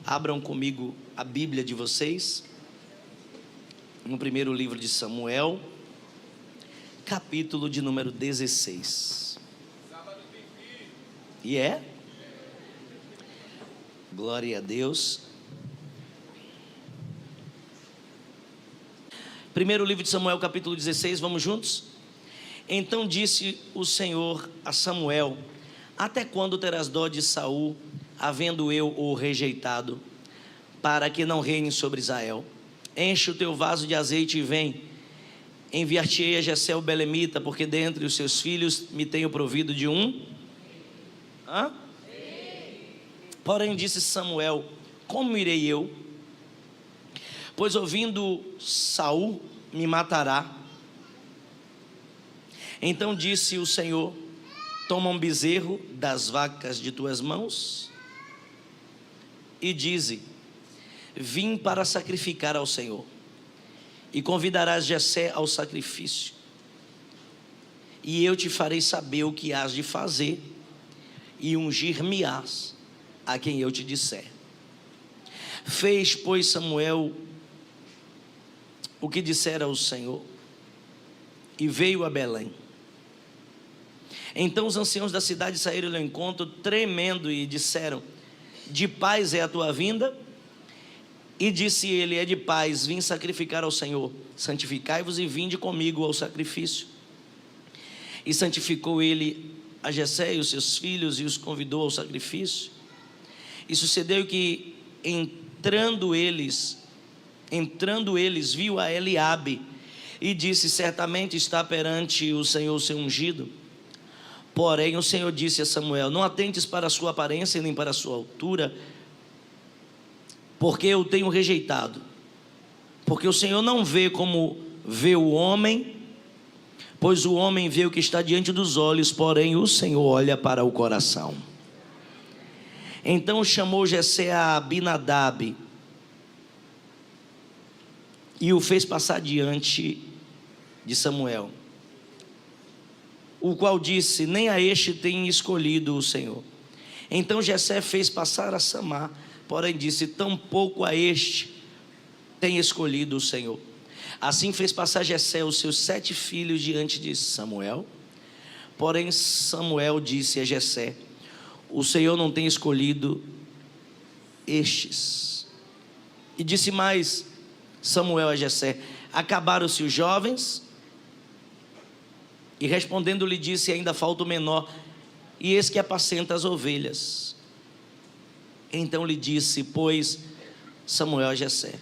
Abram comigo a Bíblia de vocês, no primeiro livro de Samuel, capítulo de número 16. E é? Glória a Deus. Primeiro livro de Samuel, capítulo 16, vamos juntos? Então disse o Senhor a Samuel: até quando terás dó de Saul, havendo eu o rejeitado, para que não reine sobre Israel? Enche o teu vaso de azeite e vem. Enviar-te-ei a Jessé o belemita, porque dentre os seus filhos me tenho provido de um. Porém disse Samuel: como irei eu? Pois ouvindo Saul me matará. Então disse o Senhor: toma um bezerro das vacas de tuas mãos e dize: vim para sacrificar ao Senhor. E convidarás Jessé ao sacrifício, e eu te farei saber o que hás de fazer, e ungir-me-ás a quem eu te disser. Fez, pois, Samuel o que dissera o Senhor, e veio a Belém. Então os anciãos da cidade saíram ao encontro, tremendo, e disseram: de paz é a tua vinda? E disse ele: é de paz, vim sacrificar ao Senhor. Santificai-vos e vinde comigo ao sacrifício. E santificou ele a Jessé e os seus filhos, e os convidou ao sacrifício. E sucedeu que, entrando eles, viu a Eliabe, e disse: certamente está perante o Senhor o seu ungido. Porém o Senhor disse a Samuel: não atentes para a sua aparência, nem para a sua altura, porque eu tenho rejeitado. Porque o Senhor não vê como vê o homem, pois o homem vê o que está diante dos olhos, porém o Senhor olha para o coração. Então chamou Jessé a Abinadab e o fez passar diante de Samuel, o qual disse: nem a este tem escolhido o Senhor. Então Jessé fez passar a Samá, porém disse: tampouco a este tem escolhido o Senhor. Assim fez passar Jessé os seus 7 filhos diante de Samuel. Porém Samuel disse a Jessé: o Senhor não tem escolhido estes. E disse mais Samuel a Jessé: acabaram-se os jovens? E respondendo lhe disse: ainda falta o menor, e eis que apacenta as ovelhas. Então lhe disse, pois, Samuel a Jessé: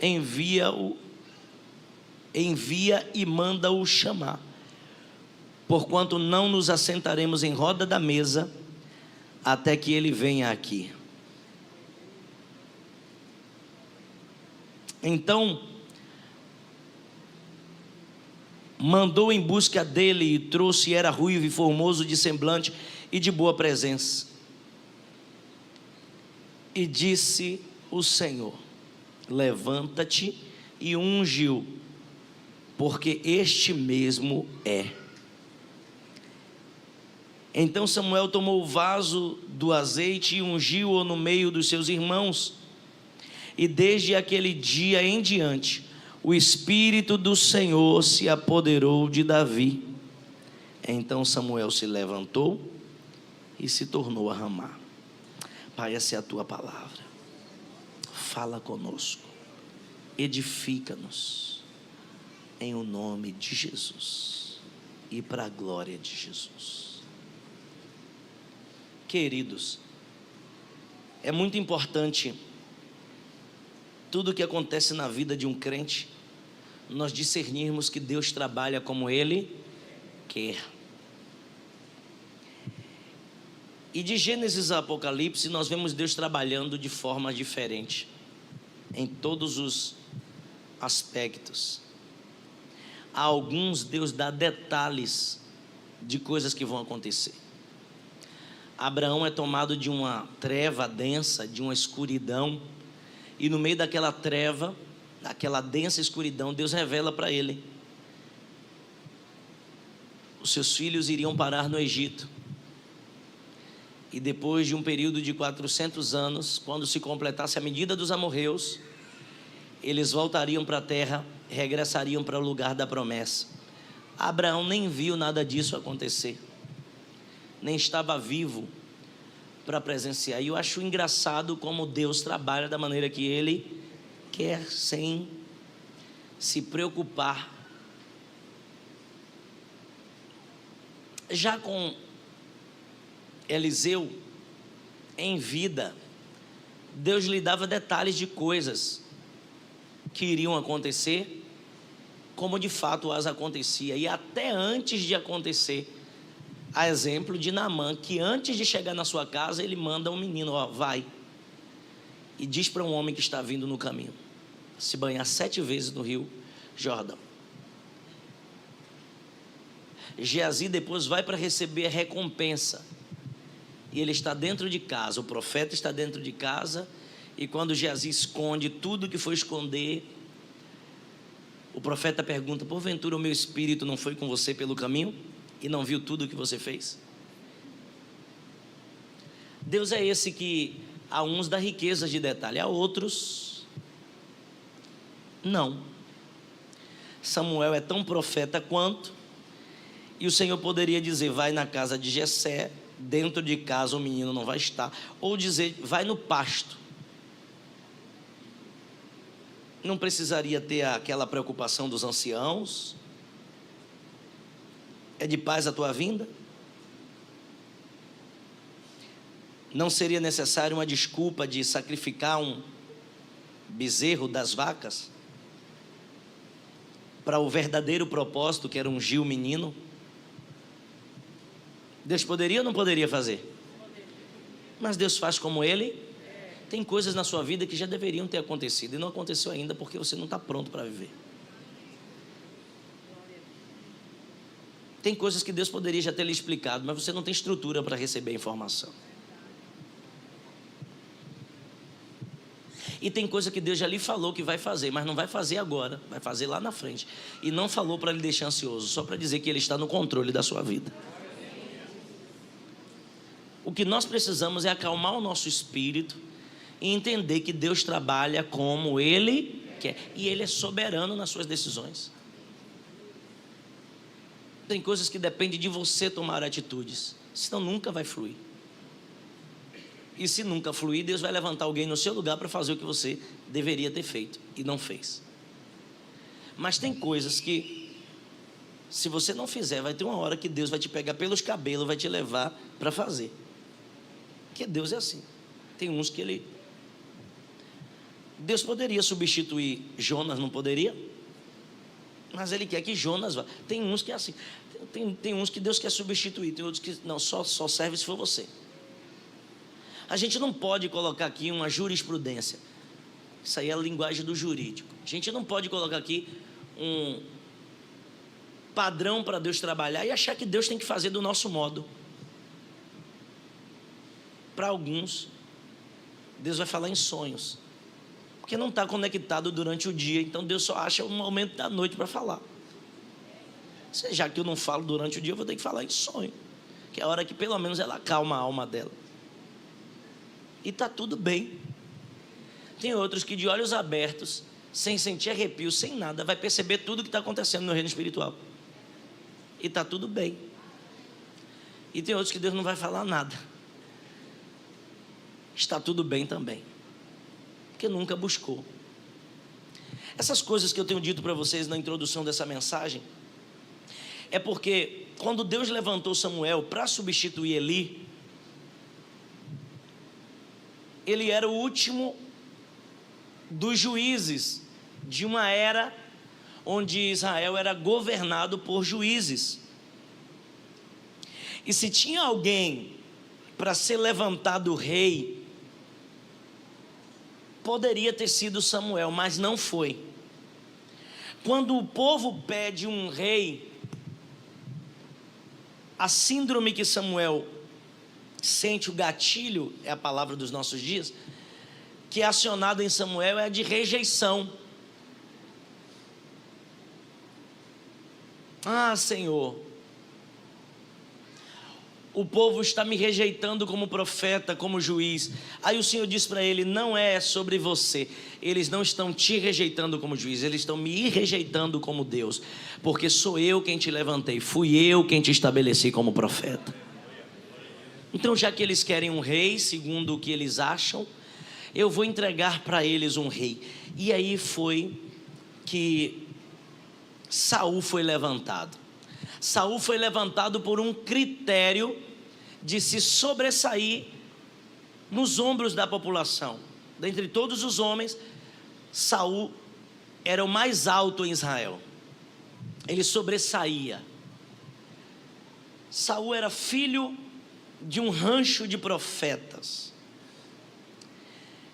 envia e manda-o chamar, porquanto não nos assentaremos em roda da mesa até que ele venha aqui. Então mandou em busca dele, e trouxe, e era ruivo e formoso de semblante e de boa presença. E disse o Senhor: levanta-te e unge-o, porque este mesmo é. Então Samuel tomou o vaso do azeite e ungiu-o no meio dos seus irmãos. E desde aquele dia em diante, o Espírito do Senhor se apoderou de Davi. Então Samuel se levantou e se tornou a Ramá. Pai, essa é a tua palavra. Fala conosco, edifica-nos, em o nome de Jesus e para a glória de Jesus. Queridos, é muito importante tudo o que acontece na vida de um crente, nós discernirmos que Deus trabalha como Ele quer. E de Gênesis a Apocalipse nós vemos Deus trabalhando de forma diferente, em todos os aspectos. A alguns Deus dá detalhes de coisas que vão acontecer. Abraão é tomado de uma treva densa, de uma escuridão, e no meio daquela treva, daquela densa escuridão, Deus revela para ele: os seus filhos iriam parar no Egito. E depois de um período de 400 anos, quando se completasse a medida dos amorreus, eles voltariam para a terra, regressariam para o lugar da promessa. Abraão nem viu nada disso acontecer, nem estava vivo para presenciar. E eu acho engraçado como Deus trabalha da maneira que Ele quer, sem se preocupar. Já com Eliseu, em vida, Deus lhe dava detalhes de coisas que iriam acontecer, como de fato as acontecia. E até antes de acontecer, a exemplo de Naamã, que antes de chegar na sua casa, ele manda um menino, vai, e diz para um homem que está vindo no caminho, se banhar 7 vezes no rio Jordão. Geazi depois vai para receber a recompensa, e ele está dentro de casa, o profeta está dentro de casa, e quando Geazi esconde tudo que foi esconder, o profeta pergunta: porventura o meu espírito não foi com você pelo caminho e não viu tudo o que você fez? Deus é esse que a uns dá riquezas de detalhe, a outros não. Samuel é tão profeta quanto, e o Senhor poderia dizer: vai na casa de Jessé, dentro de casa o menino não vai estar, ou dizer: vai no pasto. Não precisaria ter aquela preocupação dos anciãos. É de paz a tua vinda? Não seria necessário uma desculpa de sacrificar um bezerro das vacas para o verdadeiro propósito, que era ungir o menino? Deus poderia ou não poderia fazer? Mas Deus faz como Ele. Tem coisas na sua vida que já deveriam ter acontecido e não aconteceu ainda porque você não está pronto para viver. Tem coisas que Deus poderia já ter lhe explicado, mas você não tem estrutura para receber a informação. E tem coisa que Deus já lhe falou que vai fazer, mas não vai fazer agora, vai fazer lá na frente. E não falou para lhe deixar ansioso, só para dizer que Ele está no controle da sua vida. O que nós precisamos é acalmar o nosso espírito e entender que Deus trabalha como Ele quer, e Ele é soberano nas suas decisões. Tem coisas que dependem de você tomar atitudes, senão nunca vai fluir. E se nunca fluir, Deus vai levantar alguém no seu lugar para fazer o que você deveria ter feito e não fez. Mas tem coisas que, se você não fizer, vai ter uma hora que Deus vai te pegar pelos cabelos, vai te levar para fazer. Porque Deus é assim. Tem uns que Deus poderia substituir Jonas, não poderia? Mas Ele quer que Jonas vá. Tem uns que é assim. Tem uns que Deus quer substituir, tem outros que não, só serve se for você. A gente não pode colocar aqui uma jurisprudência. Isso aí é a linguagem do jurídico. A gente não pode colocar aqui um padrão para Deus trabalhar e achar que Deus tem que fazer do nosso modo. Para alguns, Deus vai falar em sonhos, porque não está conectado durante o dia, então Deus só acha um momento da noite para falar. Já que eu não falo durante o dia, eu vou ter que falar em sonho, que é a hora que pelo menos ela acalma a alma dela. E está tudo bem. Tem outros que de olhos abertos, sem sentir arrepio, sem nada, vai perceber tudo que está acontecendo no reino espiritual. E está tudo bem. E tem outros que Deus não vai falar nada. Está tudo bem também, porque nunca buscou. Essas coisas que eu tenho dito para vocês na introdução dessa mensagem, é porque quando Deus levantou Samuel para substituir Eli, ele era o último dos juízes de uma era onde Israel era governado por juízes. E se tinha alguém para ser levantado rei, poderia ter sido Samuel, mas não foi. Quando o povo pede um rei, a síndrome que Samuel sente, o gatilho, é a palavra dos nossos dias, que é acionada em Samuel, é a de rejeição. Ah, Senhor, o povo está me rejeitando como profeta, como juiz. Aí o Senhor diz para ele: não é sobre você, eles não estão te rejeitando como juiz, eles estão me rejeitando como Deus, porque sou eu quem te levantei, fui eu quem te estabeleci como profeta. Então, já que eles querem um rei, segundo o que eles acham, eu vou entregar para eles um rei. E aí foi que Saul foi levantado. Saul foi levantado por um critério de se sobressair nos ombros da população. Dentre todos os homens, Saul era o mais alto em Israel. Ele sobressaía. Saul era filho de um rancho de profetas,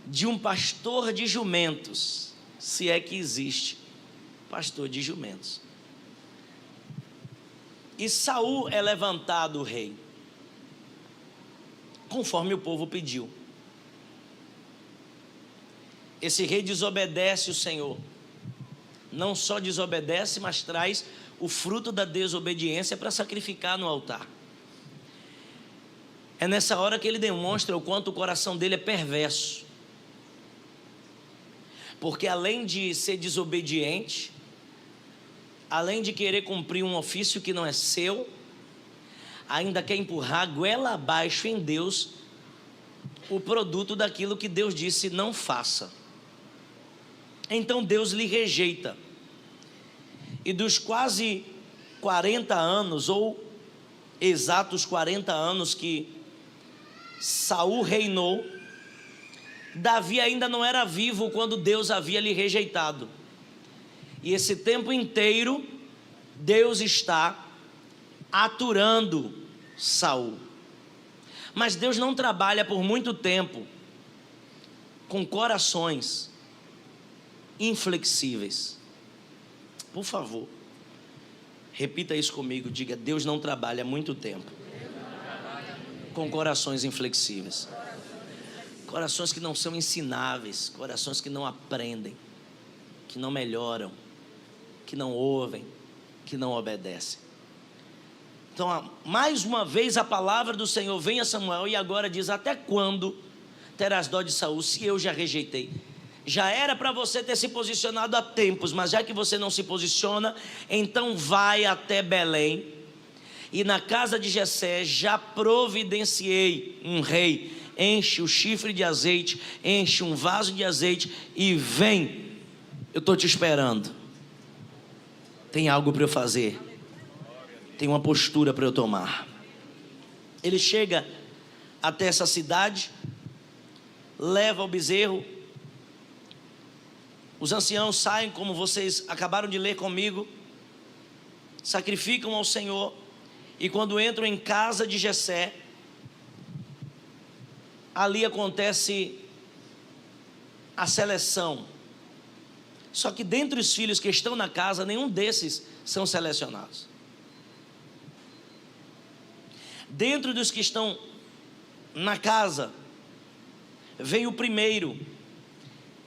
de um pastor de jumentos, se é que existe pastor de jumentos. E Saul é levantado rei, conforme o povo pediu. Esse rei desobedece o Senhor, não só desobedece, mas traz o fruto da desobediência para sacrificar no altar. É nessa hora que ele demonstra o quanto o coração dele é perverso, porque além de ser desobediente, além de querer cumprir um ofício que não é seu, ainda quer empurrar goela abaixo em Deus o produto daquilo que Deus disse não faça. Então Deus lhe rejeita. E dos quase 40 anos, ou exatos 40 anos que Saul reinou, Davi ainda não era vivo quando Deus havia lhe rejeitado. E esse tempo inteiro Deus está aturando Saul. Mas Deus não trabalha por muito tempo com corações inflexíveis. Por favor, repita isso comigo, diga: Deus não trabalha há muito tempo com corações inflexíveis. Corações que não são ensináveis, corações que não aprendem, que não melhoram, que não ouvem, que não obedecem. Então, mais uma vez a palavra do Senhor vem a Samuel e agora diz: até quando terás dó de Saul, se eu já rejeitei? Já era para você ter se posicionado há tempos, mas já que você não se posiciona, então vai até Belém, e na casa de Jessé já providenciei um rei. Enche o chifre de azeite, enche um vaso de azeite e vem, eu estou te esperando. Tem algo para eu fazer, tem uma postura para eu tomar. Ele chega até essa cidade, leva o bezerro. Os anciãos saem, como vocês acabaram de ler comigo, sacrificam ao Senhor, e quando entram em casa de Jessé, ali acontece a seleção. Só que dentre os filhos que estão na casa, nenhum desses são selecionados. Dentro dos que estão na casa, vem o primeiro.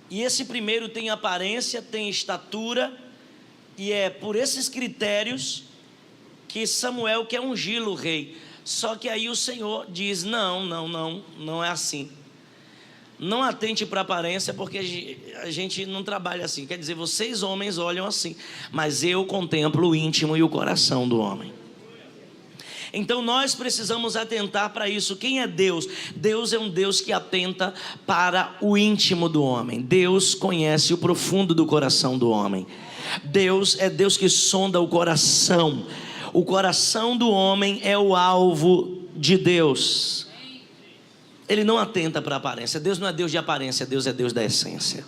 E esse primeiro tem aparência, tem estatura, e é por esses critérios que Samuel quer ungí-lo rei. Só que aí o Senhor diz: não é assim. Não atente para a aparência, porque a gente não trabalha assim. Quer dizer, vocês homens olham assim, mas eu contemplo o íntimo e o coração do homem. Então nós precisamos atentar para isso. Quem é Deus? Deus é um Deus que atenta para o íntimo do homem. Deus conhece o profundo do coração do homem. Deus é Deus que sonda o coração. O coração do homem é o alvo de Deus. Ele não atenta para a aparência. Deus não é Deus de aparência, Deus é Deus da essência.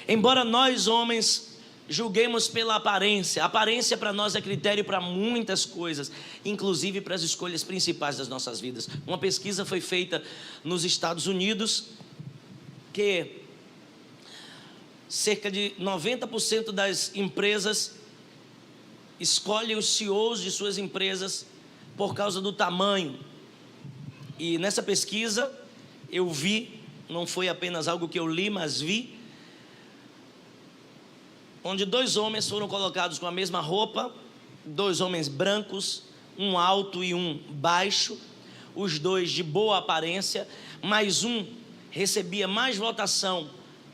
Embora nós homens julguemos pela aparência, a aparência para nós é critério para muitas coisas, inclusive para as escolhas principais das nossas vidas. Uma pesquisa foi feita nos Estados Unidos, que cerca de 90% das empresas escolhem os CEOs de suas empresas por causa do tamanho. E nessa pesquisa eu vi, não foi apenas algo que eu li, mas vi, onde 2 homens foram colocados com a mesma roupa, 2 homens brancos, um alto e um baixo, os dois de boa aparência, mas um recebia mais votação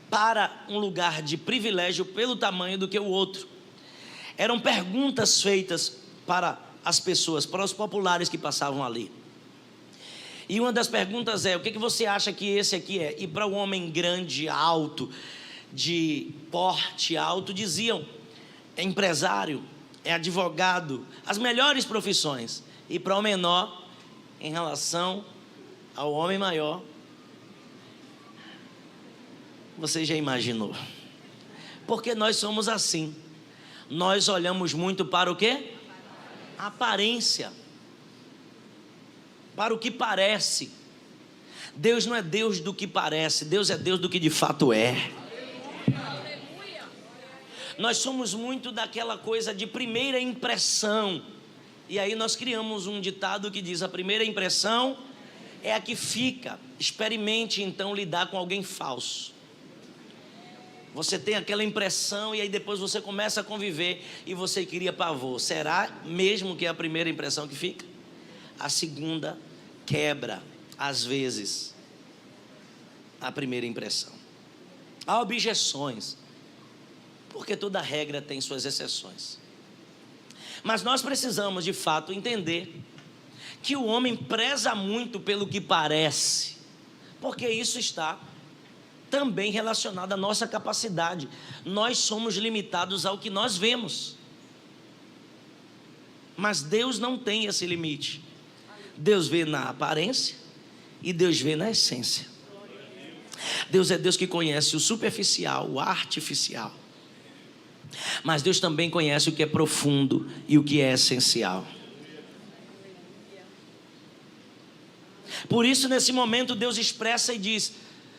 para um lugar de privilégio pelo tamanho do que o outro. Eram perguntas feitas para as pessoas, para os populares que passavam ali. E uma das perguntas é: o que você acha que esse aqui é? E para o homem grande, alto, de porte alto, diziam: é empresário, é advogado, as melhores profissões. E para o menor, em relação ao homem maior, você já imaginou? Porque nós somos assim. Nós olhamos muito para o quê? Aparência. Para o que parece. Deus não é Deus do que parece, Deus é Deus do que de fato é. Nós somos muito daquela coisa de primeira impressão. E aí nós criamos um ditado que diz: a primeira impressão é a que fica. Experimente então lidar com alguém falso. Você tem aquela impressão e aí depois você começa a conviver e você cria pavor. Será mesmo que é a primeira impressão que fica? A segunda quebra, às vezes, a primeira impressão. Há objeções, porque toda regra tem suas exceções. Mas nós precisamos, de fato, entender que o homem preza muito pelo que parece, porque isso está também relacionado à nossa capacidade. Nós somos limitados ao que nós vemos. Mas Deus não tem esse limite. Deus vê na aparência e Deus vê na essência. Deus é Deus que conhece o superficial, o artificial. Mas Deus também conhece o que é profundo e o que é essencial. Por isso, nesse momento, Deus expressa e diz: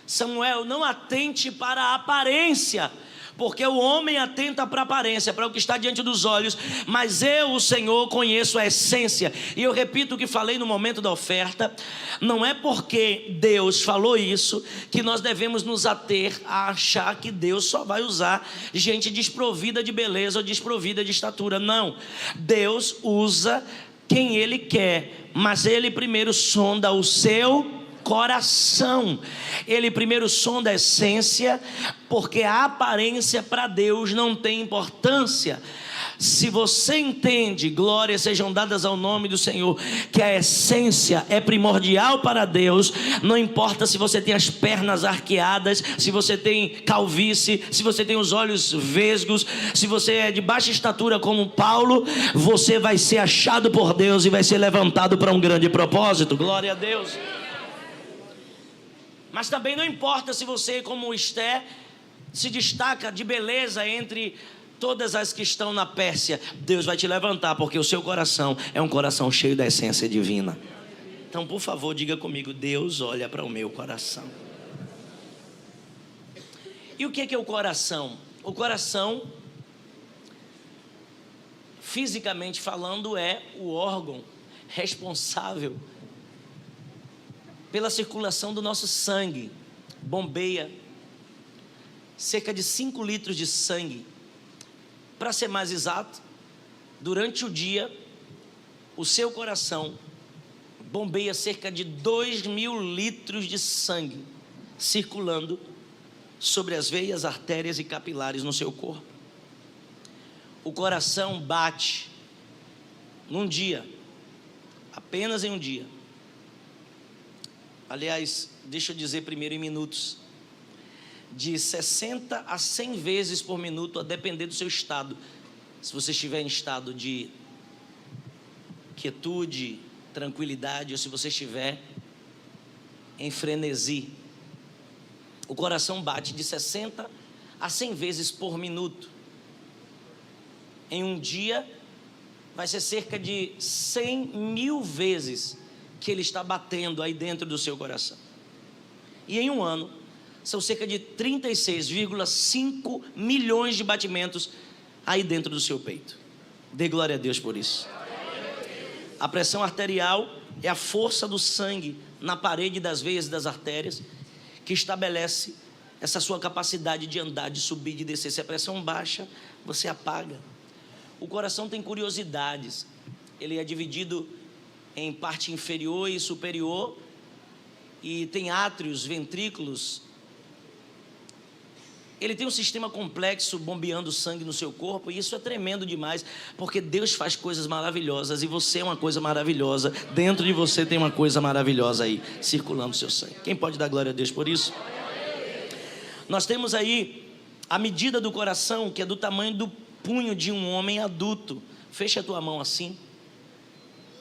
Samuel, não atente para a aparência, porque o homem atenta para a aparência, para o que está diante dos olhos, mas eu, o Senhor, conheço a essência. E eu repito o que falei no momento da oferta: não é porque Deus falou isso que nós devemos nos ater a achar que Deus só vai usar gente desprovida de beleza ou desprovida de estatura. Não, Deus usa quem Ele quer, mas Ele primeiro sonda o seu coração. Ele primeiro sonda a essência, porque a aparência para Deus não tem importância. Se você entende, glórias sejam dadas ao nome do Senhor, que a essência é primordial para Deus, não importa se você tem as pernas arqueadas, se você tem calvície, se você tem os olhos vesgos, se você é de baixa estatura como Paulo, você vai ser achado por Deus e vai ser levantado para um grande propósito. Glória a Deus. Mas também não importa se você, como Esther, se destaca de beleza entre todas as que estão na Pérsia. Deus vai te levantar, porque o seu coração é um coração cheio da essência divina. Então, por favor, diga comigo: Deus olha para o meu coração. E o que é o coração? O coração, fisicamente falando, é o órgão responsável pela circulação do nosso sangue. Bombeia cerca de 5 litros de sangue. Para ser mais exato, durante o dia, o seu coração bombeia cerca de 2.000 litros de sangue, circulando sobre as veias, artérias e capilares no seu corpo. O coração bate num dia, apenas em um dia. Aliás, deixa eu dizer primeiro em minutos, de 60 a 100 vezes por minuto, a depender do seu estado. Se você estiver em estado de quietude, tranquilidade, ou se você estiver em frenesi, o coração bate de 60 a 100 vezes por minuto. Em um dia, vai ser cerca de 100.000 vezes que ele está batendo aí dentro do seu coração. E em um ano, são cerca de 36,5 milhões de batimentos aí dentro do seu peito. Dê glória a Deus por isso. A pressão arterial é a força do sangue na parede das veias e das artérias que estabelece essa sua capacidade de andar, de subir, de descer. Se a pressão baixa, você apaga. O coração tem curiosidades. ele é dividido em parte inferior e superior, e tem átrios, ventrículos. Ele tem um sistema complexo bombeando sangue no seu corpo, e isso é tremendo demais, porque Deus faz coisas maravilhosas, e você é uma coisa maravilhosa. Dentro de você tem uma coisa maravilhosa aí, circulando o seu sangue. Quem pode dar glória a Deus por isso? Nós temos aí a medida do coração, que é do tamanho do punho de um homem adulto. Fecha a tua mão assim.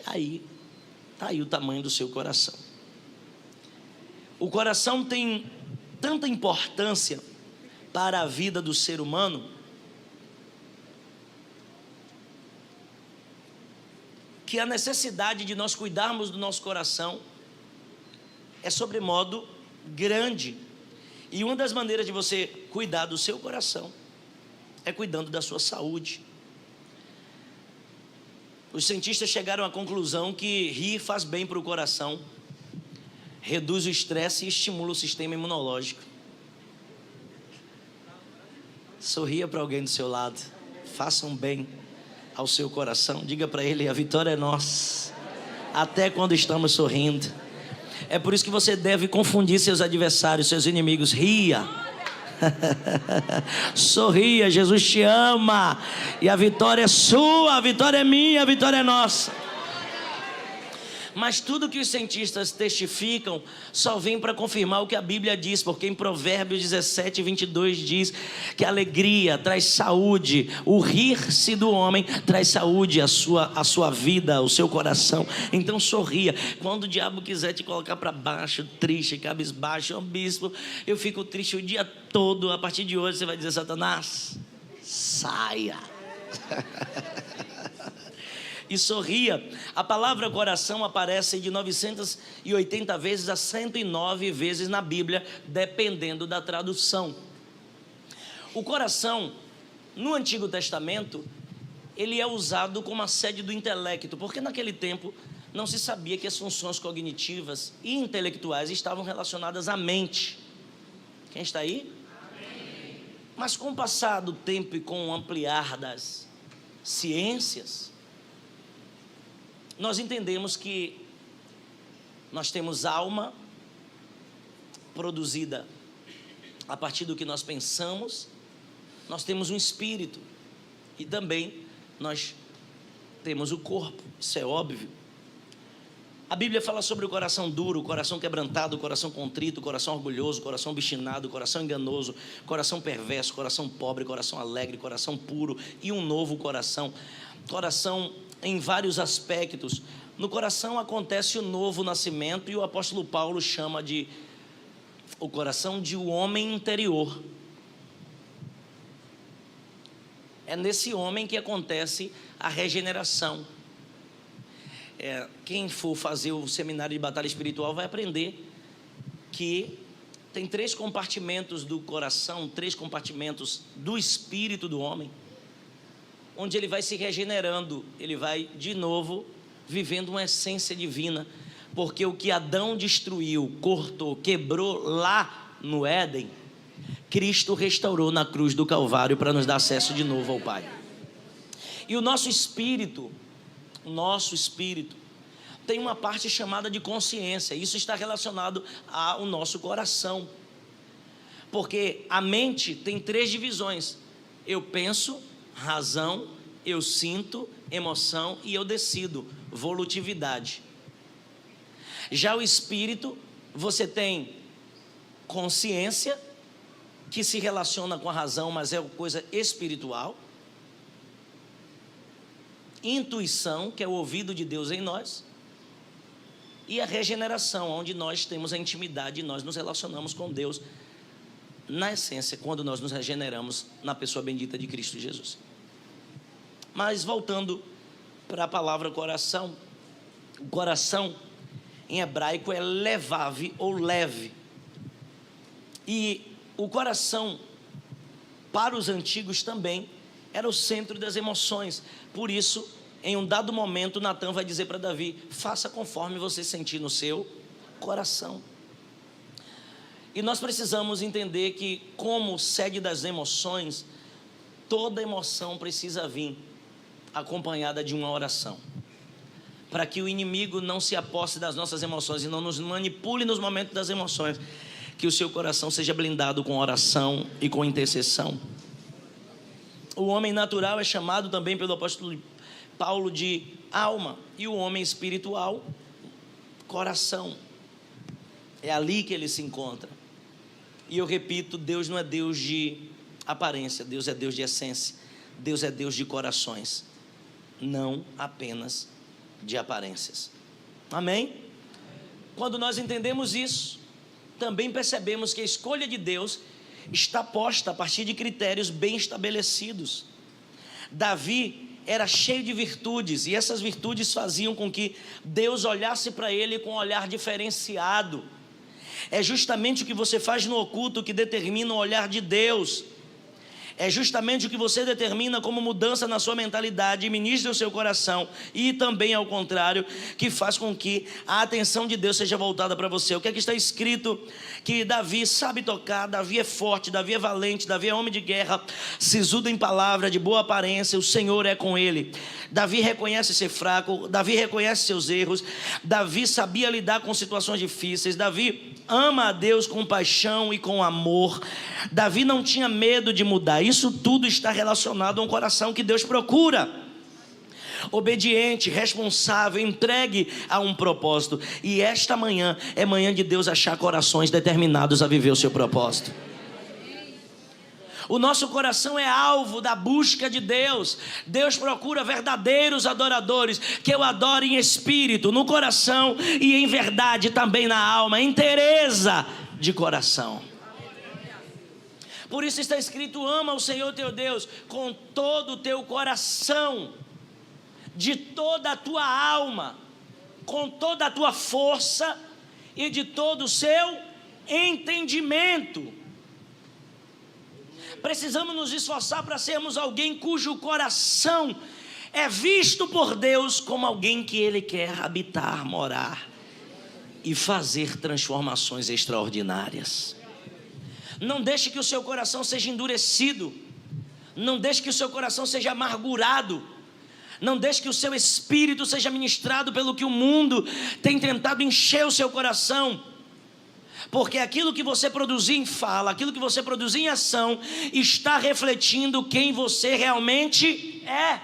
Aí, está aí o tamanho do seu coração. O coração tem tanta importância para a vida do ser humano, que a necessidade de nós cuidarmos do nosso coração é sobremodo grande. E uma das maneiras de você cuidar do seu coração é cuidando da sua saúde. Os cientistas chegaram à conclusão que rir faz bem para o coração, reduz o estresse e estimula o sistema imunológico. Sorria para alguém do seu lado, faça um bem ao seu coração, diga para ele: a vitória é nossa, até quando estamos sorrindo. É por isso que você deve confundir seus adversários, seus inimigos. Ria, sorria, Jesus te ama, e a vitória é sua, a vitória é minha, a vitória é nossa. Mas tudo que os cientistas testificam só vem para confirmar o que a Bíblia diz, porque em Provérbios 17, 22 diz que a alegria traz saúde, o rir-se do homem traz saúde à sua vida, ao seu coração. Então sorria. Quando o diabo quiser te colocar para baixo, triste, cabisbaixo: bispo, eu fico triste o dia todo, a partir de hoje você vai dizer: Satanás, saia. E sorria. A palavra coração aparece de 980 vezes a 109 vezes na Bíblia, dependendo da tradução. O coração, no Antigo Testamento, ele é usado como a sede do intelecto, porque naquele tempo não se sabia que as funções cognitivas e intelectuais estavam relacionadas à mente. Quem está aí? Amém. Mas com o passar do tempo e com o ampliar das ciências, nós entendemos que nós temos alma produzida a partir do que nós pensamos, nós temos um espírito e também nós temos o corpo, isso é óbvio. A Bíblia fala sobre o coração duro, o coração quebrantado, o coração contrito, o coração orgulhoso, o coração obstinado, o coração enganoso, o coração perverso, o coração pobre, o coração alegre, o coração puro e um novo coração. Coração em vários aspectos. No coração acontece o novo nascimento, e o apóstolo Paulo chama de o coração de o homem interior. É nesse homem que acontece a regeneração. Quem for fazer o seminário de batalha espiritual vai aprender que tem 3 compartimentos do coração, 3 compartimentos do espírito do homem, onde ele vai se regenerando, ele vai de novo vivendo uma essência divina, porque o que Adão destruiu, cortou, quebrou lá no Éden, Cristo restaurou na cruz do Calvário para nos dar acesso de novo ao Pai. E o nosso espírito tem uma parte chamada de consciência. Isso está relacionado ao nosso coração, porque a mente tem 3 divisões: eu penso, razão, eu sinto, emoção, e eu decido, volutividade. Já o espírito, você tem consciência, que se relaciona com a razão, mas é coisa espiritual. Intuição, que é o ouvido de Deus em nós. E a regeneração, onde nós temos a intimidade e nós nos relacionamos com Deus, na essência, quando nós nos regeneramos na pessoa bendita de Cristo Jesus. Mas voltando para a palavra coração, o coração em hebraico é levav ou leve. E o coração, para os antigos também, era o centro das emoções. Por isso, em um dado momento, Natã vai dizer para Davi: faça conforme você sentir no seu coração. E nós precisamos entender que, como sede das emoções, toda emoção precisa vir acompanhada de uma oração. para que o inimigo não se aposse das nossas emoções e não nos manipule nos momentos das emoções. Que o seu coração seja blindado com oração e com intercessão. O homem natural é chamado também pelo apóstolo Paulo de alma, e o homem espiritual, coração. É ali que ele se encontra. E eu repito, Deus não é Deus de aparência, Deus é Deus de essência, Deus é Deus de corações, não apenas de aparências. Amém? Quando nós entendemos isso, também percebemos que a escolha de Deus está posta a partir de critérios bem estabelecidos. Davi era cheio de virtudes, e essas virtudes faziam com que Deus olhasse para ele com um olhar diferenciado. É justamente o que você faz no oculto que determina o olhar de Deus. É justamente o que você determina como mudança na sua mentalidade e ministra o seu coração, e também ao contrário, que faz com que a atenção de Deus seja voltada para você. O que é que está escrito? Que Davi sabe tocar, Davi é forte, Davi é valente, Davi é homem de guerra, sisudo em palavra, de boa aparência, o Senhor é com ele. Davi reconhece ser fraco, Davi reconhece seus erros, Davi sabia lidar com situações difíceis, Davi ama a Deus com paixão e com amor, Davi não tinha medo de mudar. Isso tudo está relacionado a um coração que Deus procura, obediente, responsável, entregue a um propósito. E esta manhã é manhã de Deus achar corações determinados a viver o seu propósito. O nosso coração é alvo da busca de Deus. Deus procura verdadeiros adoradores, que o adorem em espírito, no coração e em verdade também na alma, inteireza de coração. Por isso está escrito: ama o Senhor teu Deus com todo o teu coração, de toda a tua alma, com toda a tua força e de todo o seu entendimento. Precisamos nos esforçar para sermos alguém cujo coração é visto por Deus como alguém que Ele quer habitar, morar e fazer transformações extraordinárias. Não deixe que o seu coração seja endurecido, não deixe que o seu coração seja amargurado, não deixe que o seu espírito seja ministrado pelo que o mundo tem tentado encher o seu coração. Porque aquilo que você produzir em fala, aquilo que você produzir em ação, está refletindo quem você realmente é.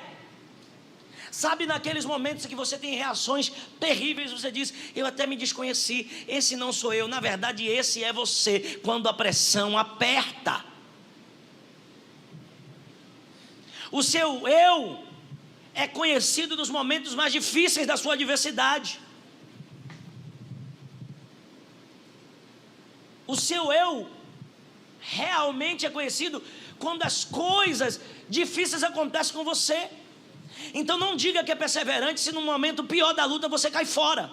Sabe, naqueles momentos que você tem reações terríveis, você diz: eu até me desconheci, esse não sou eu. Na verdade, esse é você, quando a pressão aperta. O seu eu é conhecido nos momentos mais difíceis da sua adversidade. O seu eu realmente é conhecido quando as coisas difíceis acontecem com você. Então não diga que é perseverante se no momento pior da luta você cai fora.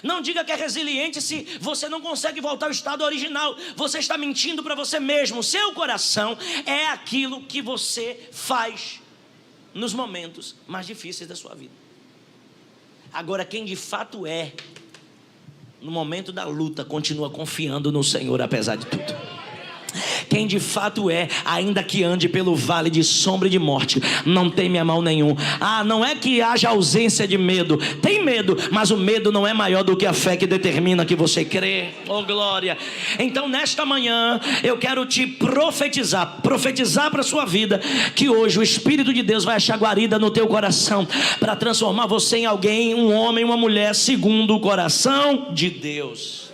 Não diga que é resiliente se você não consegue voltar ao estado original. Você está mentindo para você mesmo. O seu coração é aquilo que você faz nos momentos mais difíceis da sua vida. Agora, quem de fato é, no momento da luta, continua confiando no Senhor apesar de tudo. Quem de fato é, ainda que ande pelo vale de sombra e de morte, não teme a mal nenhum. Não é que haja ausência de medo, tem medo, mas o medo não é maior do que a fé que determina que você crê. Oh glória! Então nesta manhã eu quero te profetizar para a sua vida, que hoje o Espírito de Deus vai achar guarida no teu coração, para transformar você em alguém, um homem, uma mulher, segundo o coração de Deus.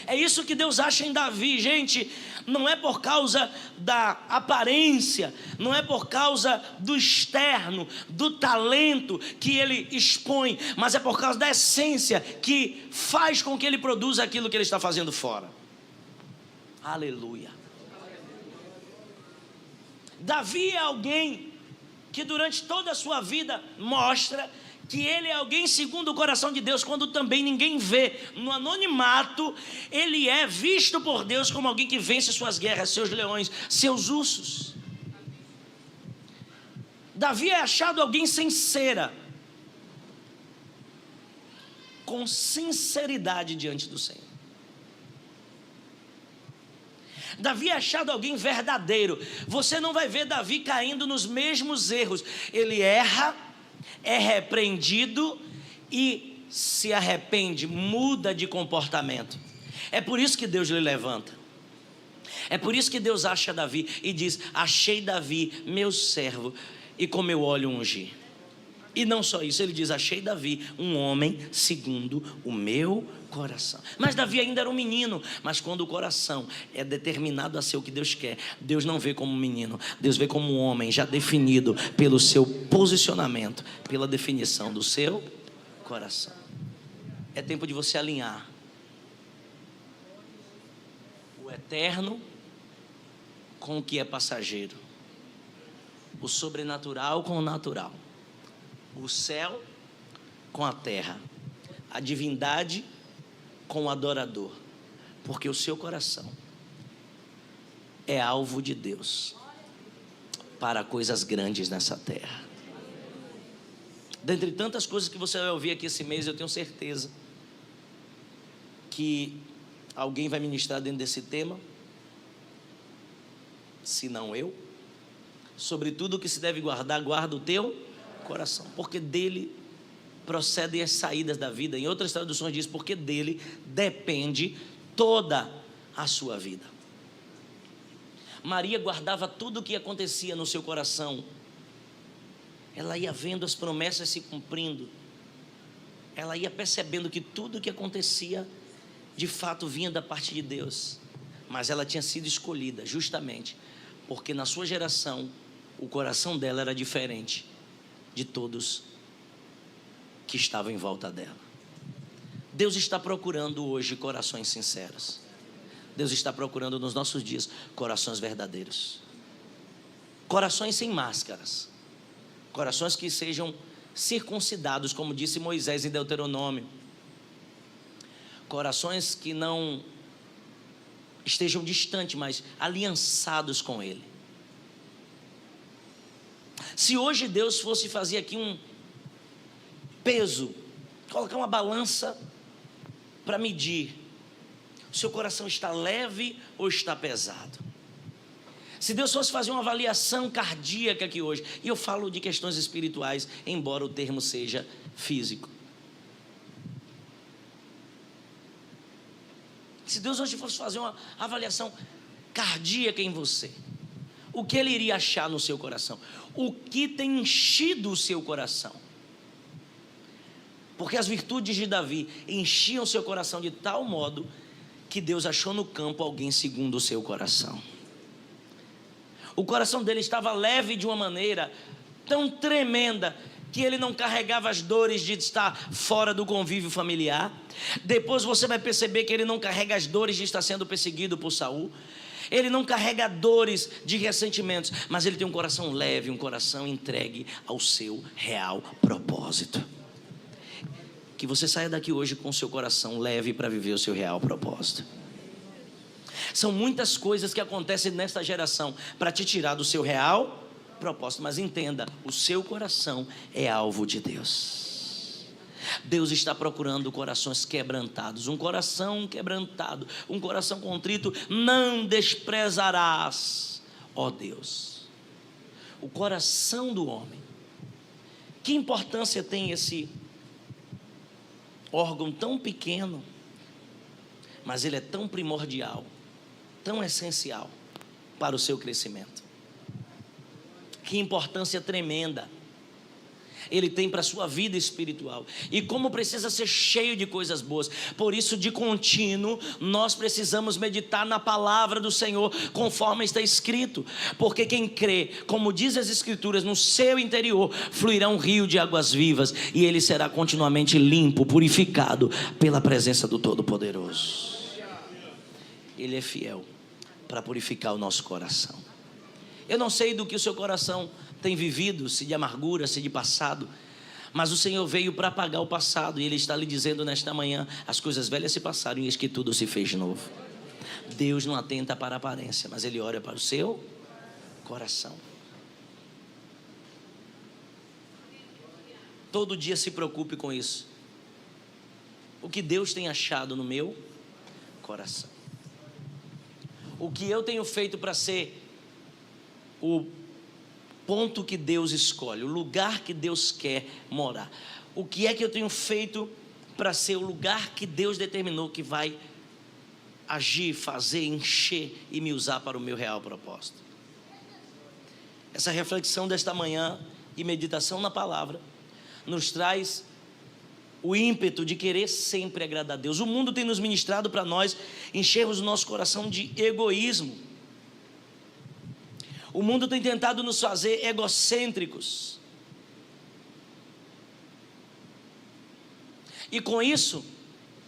É isso que Deus acha em Davi, gente. Não é por causa da aparência, não é por causa do externo, do talento que ele expõe, mas é por causa da essência que faz com que ele produza aquilo que ele está fazendo fora. Aleluia. Davi é alguém que durante toda a sua vida mostra que ele é alguém segundo o coração de Deus, quando também ninguém vê. No anonimato, ele é visto por Deus como alguém que vence suas guerras, seus leões, seus ursos. Davi é achado alguém sem cera, com sinceridade diante do Senhor. Davi é achado alguém verdadeiro. Você não vai ver Davi caindo nos mesmos erros. Ele erra, é repreendido e se arrepende, muda de comportamento. É por isso que Deus lhe levanta. É por isso que Deus acha Davi e diz: achei Davi, meu servo, e com meu óleo ungi. E não só isso, ele diz: achei Davi, um homem segundo o meu coração. Mas Davi ainda era um menino. Mas quando o coração é determinado a ser o que Deus quer, Deus não vê como um menino, Deus vê como um homem já definido pelo seu posicionamento, pela definição do seu coração. É tempo de você alinhar o eterno com o que é passageiro, o sobrenatural com o natural, o céu com a terra, a divindade com o adorador, porque o seu coração é alvo de Deus para coisas grandes nessa terra. Dentre tantas coisas que você vai ouvir aqui esse mês, eu tenho certeza que alguém vai ministrar dentro desse tema, se não eu. Sobre tudo que se deve guardar, guarda o teu coração, porque dele procedem as saídas da vida. Em outras traduções diz: porque dele depende toda a sua vida. Maria guardava tudo o que acontecia no seu coração. Ela ia vendo as promessas se cumprindo. Ela ia percebendo que tudo o que acontecia de fato vinha da parte de Deus. Mas ela tinha sido escolhida justamente porque na sua geração o coração dela era diferente de todos que estavam em volta dela. Deus está procurando hoje corações sinceros. Deus está procurando nos nossos dias corações verdadeiros, corações sem máscaras, corações que sejam circuncidados, como disse Moisés em Deuteronômio, corações que não estejam distantes, mas aliançados com Ele. Se hoje Deus fosse fazer aqui um peso, colocar uma balança para medir, o seu coração está leve ou está pesado? Se Deus fosse fazer uma avaliação cardíaca aqui hoje, e eu falo de questões espirituais, embora o termo seja físico. Se Deus hoje fosse fazer uma avaliação cardíaca em você, o que Ele iria achar no seu coração? O que tem enchido o seu coração? Porque as virtudes de Davi enchiam o seu coração de tal modo que Deus achou no campo alguém segundo o seu coração. O coração dele estava leve de uma maneira tão tremenda que ele não carregava as dores de estar fora do convívio familiar. Depois você vai perceber que ele não carrega as dores de estar sendo perseguido por Saul. Ele não carrega dores de ressentimentos, mas ele tem um coração leve, um coração entregue ao seu real propósito. Que você saia daqui hoje com o seu coração leve para viver o seu real propósito. São muitas coisas que acontecem nesta geração para te tirar do seu real propósito, mas entenda, o seu coração é alvo de Deus. Deus está procurando corações quebrantados. Um coração quebrantado, um coração contrito não desprezarás, ó Deus. O coração do homem. Que importância tem esse órgão tão pequeno, mas ele é tão primordial, tão essencial para o seu crescimento? Que importância tremenda ele tem para a sua vida espiritual, e como precisa ser cheio de coisas boas. Por isso, de contínuo, nós precisamos meditar na palavra do Senhor, conforme está escrito, porque quem crê, como diz as Escrituras, no seu interior fluirá um rio de águas vivas, e ele será continuamente limpo, purificado pela presença do Todo-Poderoso. Ele é fiel para purificar o nosso coração. Eu não sei do que o seu coração tem vivido, se de amargura, se de passado, mas o Senhor veio para apagar o passado, e Ele está lhe dizendo nesta manhã: as coisas velhas se passaram e eis que tudo se fez novo. Deus não atenta para a aparência, mas Ele olha para o seu coração. Todo dia se preocupe com isso. O que Deus tem achado no meu coração? O que eu tenho feito para ser o ponto que Deus escolhe, o lugar que Deus quer morar. O que é que eu tenho feito para ser o lugar que Deus determinou que vai agir, fazer, encher e me usar para o meu real propósito? Essa reflexão desta manhã e meditação na palavra nos traz o ímpeto de querer sempre agradar a Deus. O mundo tem nos ministrado para nós enchermos o nosso coração de egoísmo. O mundo tem tentado nos fazer egocêntricos. E com isso,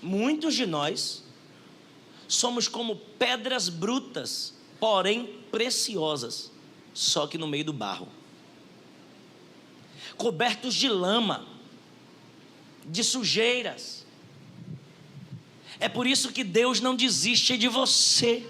muitos de nós somos como pedras brutas, porém preciosas, só que no meio do barro, cobertos de lama, de sujeiras. É por isso que Deus não desiste de você.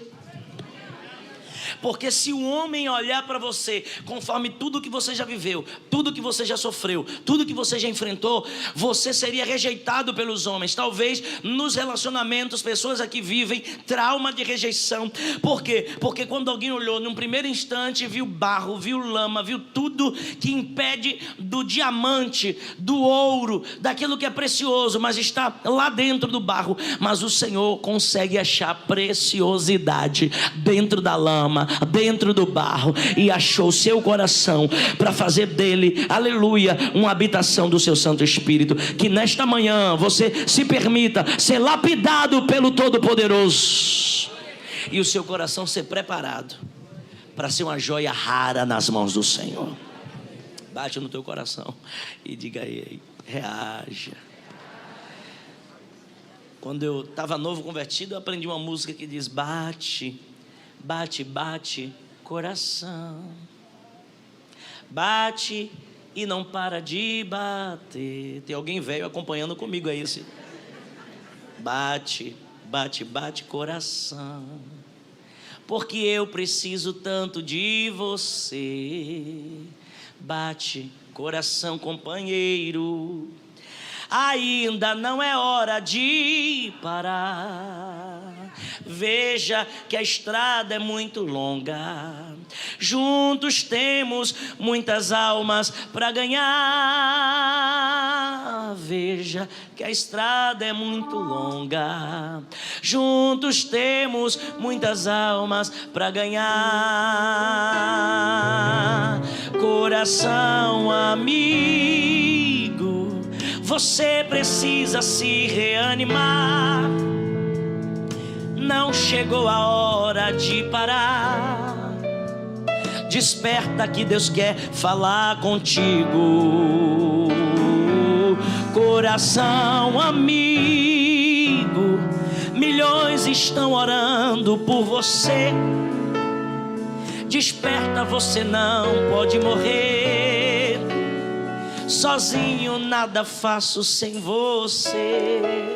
Porque se o homem olhar para você conforme tudo que você já viveu, tudo que você já sofreu, tudo que você já enfrentou, você seria rejeitado pelos homens. Talvez nos relacionamentos, pessoas aqui vivem trauma de rejeição. Por quê? Porque quando alguém olhou num primeiro instante, viu barro, viu lama, viu tudo que impede do diamante, do ouro, daquilo que é precioso, mas está lá dentro do barro. Mas o Senhor consegue achar preciosidade dentro da lama, dentro do barro, e achou seu coração para fazer dele, aleluia, uma habitação do seu Santo Espírito. Que nesta manhã você se permita ser lapidado pelo Todo-Poderoso e o seu coração ser preparado para ser uma joia rara nas mãos do Senhor. Bate no teu coração e diga aí, reaja. Quando eu estava novo convertido, eu aprendi uma música que diz: bate, bate, bate, coração, bate e não para de bater. Tem alguém velho acompanhando comigo, é isso? Bate, bate, bate, coração, porque eu preciso tanto de você. Bate, coração, companheiro, ainda não é hora de parar. Veja que a estrada é muito longa, juntos temos muitas almas para ganhar. Veja que a estrada é muito longa, juntos temos muitas almas para ganhar. Coração amigo, você precisa se reanimar. Não chegou a hora de parar. Desperta que Deus quer falar contigo. Coração amigo, milhões estão orando por você. Desperta, você não pode morrer. Sozinho nada faço sem você.